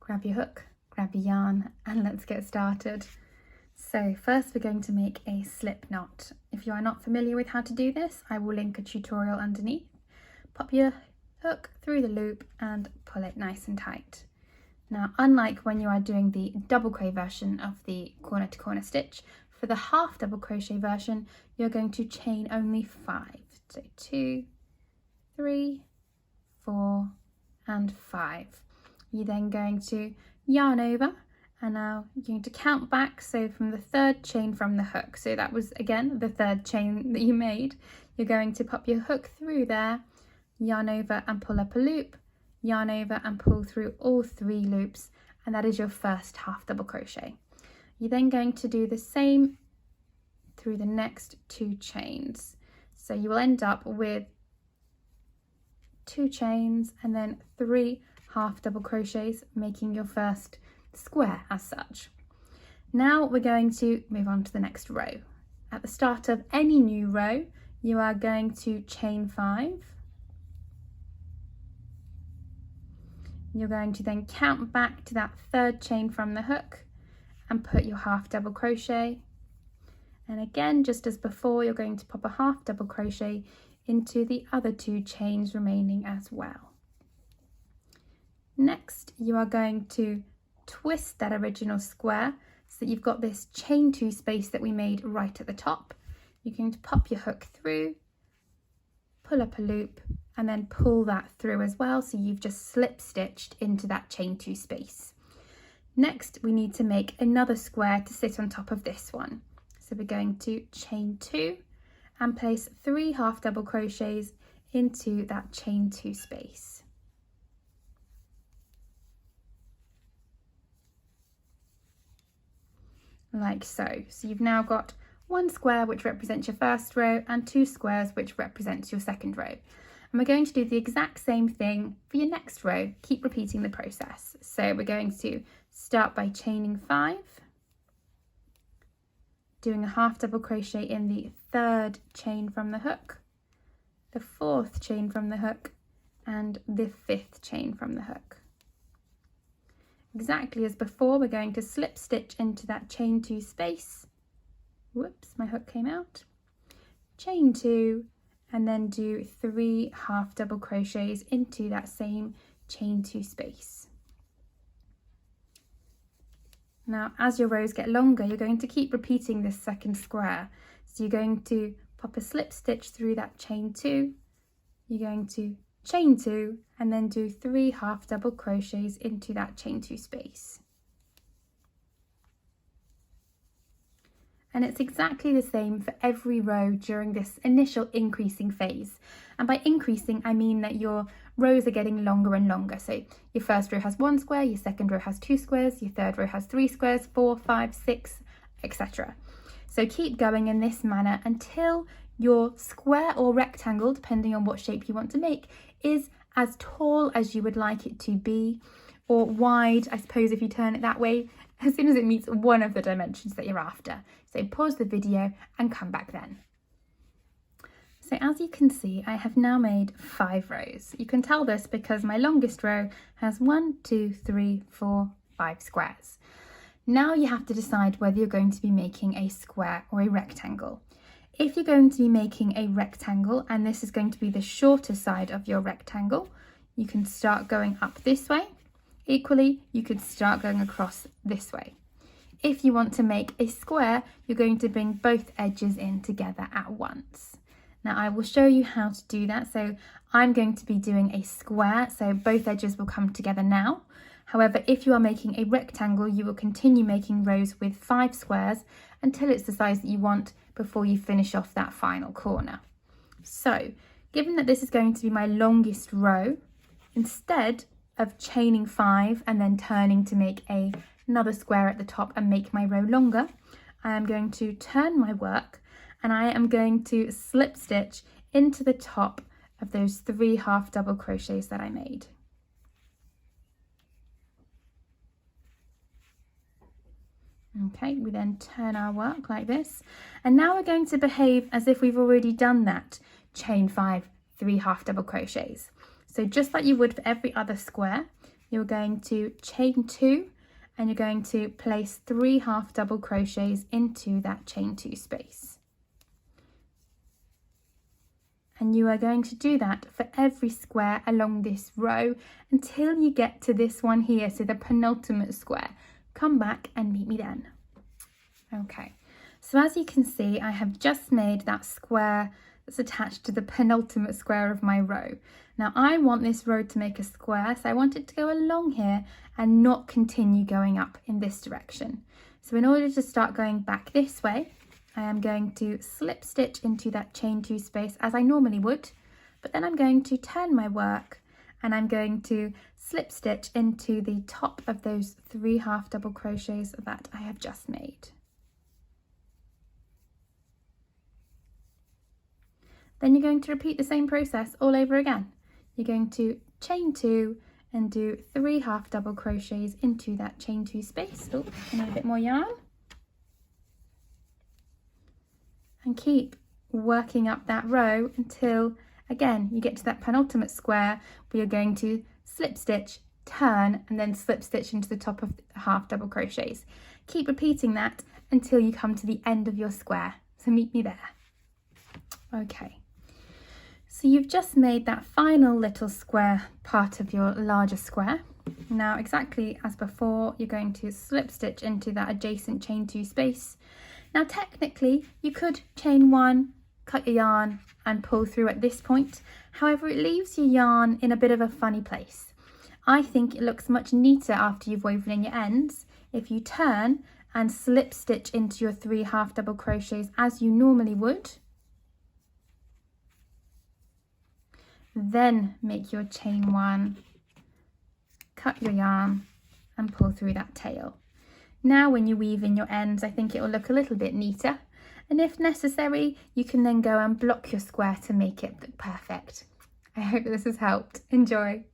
grab your hook, grab your yarn, and let's get started. So first we're going to make a slip knot. If you are not familiar with how to do this, I will link a tutorial underneath. Pop your hook through the loop and pull it nice and tight. Now, unlike when you are doing the double crochet version of the corner to corner stitch, for the half double crochet version, you're going to chain only 5. So 2, 3, 4, and 5. You're then going to yarn over, and now you're going to count back, so from the 3rd chain from the hook. So that was again the 3rd chain that you made. You're going to pop your hook through there, yarn over and pull up a loop, yarn over and pull through all 3 loops, and that is your first half double crochet. You're then going to do the same through the next 2 chains. So you will end up with 2 chains and then 3 half double crochets, making your first square as such. Now we're going to move on to the next row. At the start of any new row, you are going to chain 5. You're going to then count back to that 3rd chain from the hook and put your half double crochet. And again, just as before, you're going to pop a half double crochet into the other 2 chains remaining as well. Next, you are going to twist that original square so that you've got this chain 2 space that we made right at the top. You're going to pop your hook through, pull up a loop, and then pull that through as well, so you've just slip stitched into that chain 2 space. Next, we need to make another square to sit on top of this one. So we're going to chain 2 and place 3 half double crochets into that chain 2 space. Like so. So you've now got 1 square which represents your first row and 2 squares which represents your second row. And we're going to do the exact same thing for your next row. Keep repeating the process. So we're going to start by chaining 5, doing a half double crochet in the 3rd chain from the hook, the 4th chain from the hook, and the 5th chain from the hook. Exactly as before, we're going to slip stitch into that chain 2 space. Whoops, my hook came out. Chain 2, and then do 3 half double crochets into that same chain 2 space. Now, as your rows get longer, you're going to keep repeating this second square. So you're going to pop a slip stitch through that chain 2, you're going to chain 2, and then do 3 half double crochets into that chain 2 space. And it's exactly the same for every row during this initial increasing phase. And by increasing, I mean that your rows are getting longer and longer. So your first row has 1 square, your second row has 2 squares, your third row has 3 squares, 4, 5, 6, etc. So keep going in this manner until your square or rectangle, depending on what shape you want to make, is as tall as you would like it to be, or wide, I suppose, if you turn it that way, as soon as it meets one of the dimensions that you're after. So pause the video and come back then. So as you can see, I have now made 5 rows. You can tell this because my longest row has 1, 2, 3, 4, 5 squares. Now you have to decide whether you're going to be making a square or a rectangle. If you're going to be making a rectangle, and this is going to be the shorter side of your rectangle, you can start going up this way. Equally, you could start going across this way. If you want to make a square, you're going to bring both edges in together at once. Now I will show you how to do that. So I'm going to be doing a square, so both edges will come together now. However, if you are making a rectangle, you will continue making rows with 5 squares until it's the size that you want before you finish off that final corner. So, given that this is going to be my longest row, instead of chaining 5 and then turning to make another square at the top and make my row longer, I am going to turn my work and I am going to slip stitch into the top of those 3 half double crochets that I made. Okay, we then turn our work like this, and now we're going to behave as if we've already done that chain 5, 3 half double crochets. So just like you would for every other square, you're going to chain 2 and you're going to place 3 half double crochets into that chain 2 space. And you are going to do that for every square along this row until you get to this one here, so the penultimate square. Come back and meet me then. Okay, so as you can see, I have just made that square that's attached to the penultimate square of my row. Now I want this row to make a square, so I want it to go along here and not continue going up in this direction. So in order to start going back this way, I am going to slip stitch into that chain 2 space as I normally would, but then I'm going to turn my work and I'm going to slip stitch into the top of those 3 half double crochets that I have just made. Then you're going to repeat the same process all over again. You're going to chain 2 and do 3 half double crochets into that chain 2 space. Oh, I need a bit more yarn. And keep working up that row until, again, you get to that penultimate square where you're going to slip stitch, turn, and then slip stitch into the top of the half double crochets. Keep repeating that until you come to the end of your square. So meet me there. Okay. So you've just made that final little square part of your larger square. Now, exactly as before, you're going to slip stitch into that adjacent chain 2 space. Now, technically, you could chain 1, cut your yarn and pull through at this point. However, it leaves your yarn in a bit of a funny place. I think it looks much neater after you've woven in your ends if you turn and slip stitch into your 3 half double crochets as you normally would. Then make your chain 1, cut your yarn and pull through that tail. Now when you weave in your ends, I think it will look a little bit neater. And if necessary, you can then go and block your square to make it look perfect. I hope this has helped. Enjoy!